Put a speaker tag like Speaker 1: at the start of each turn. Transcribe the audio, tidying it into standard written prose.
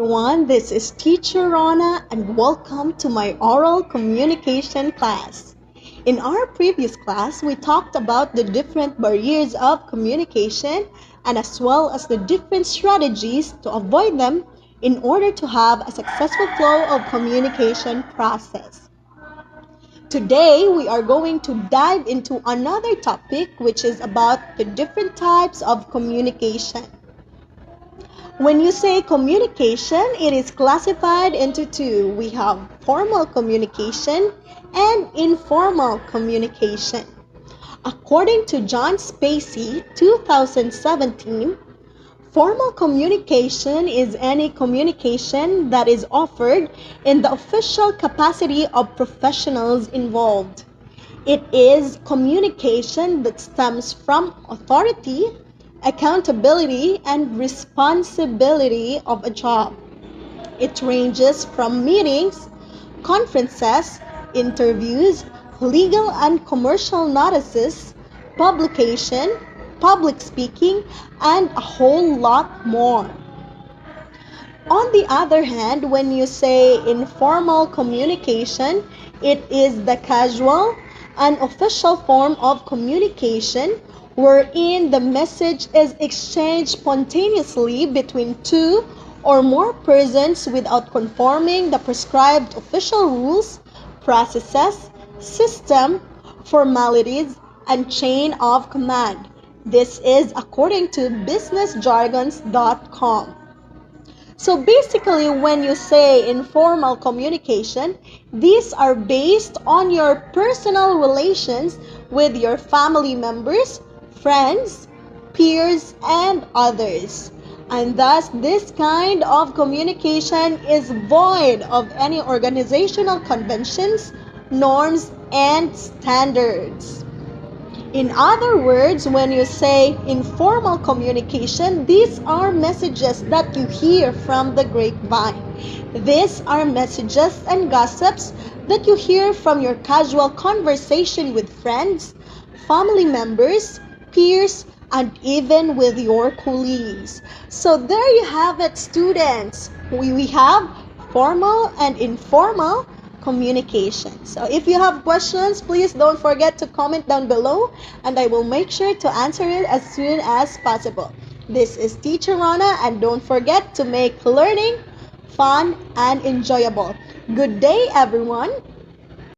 Speaker 1: Everyone, this is Teacher Rana and welcome to my oral communication class. In our previous class, we talked about the different barriers of communication and as well as the different strategies to avoid them in order to have a successful flow of communication process. Today, we are going to dive into another topic which is about the different types of communication. When you say communication, it is classified into two. We have formal communication and informal communication. According to John Spacey, 2017, formal communication is any communication that is offered in the official capacity of professionals involved. It is communication that stems from authority, accountability, and responsibility of a job. It ranges from meetings, conferences, interviews, legal and commercial notices, publication, public speaking, and a whole lot more. On the other hand, when you say informal communication, it is the casual, unofficial form of communication wherein the message is exchanged spontaneously between two or more persons without conforming the prescribed official rules, processes, system, formalities, and chain of command. This is according to businessjargons.com. So basically, when you say informal communication, these are based on your personal relations with your family members, friends, peers, and others. And thus, this kind of communication is void of any organizational conventions, norms, and standards. In other words, when you say informal communication, these are messages that you hear from the grapevine. These are messages and gossips that you hear from your casual conversation with friends, family members, peers, and even with your colleagues. So there you have it, students. We have formal and informal communication. So if you have questions, please don't forget to comment down below and I will make sure to answer it as soon as possible. This is Teacher Rana and don't forget to make learning fun and enjoyable. Good day, everyone.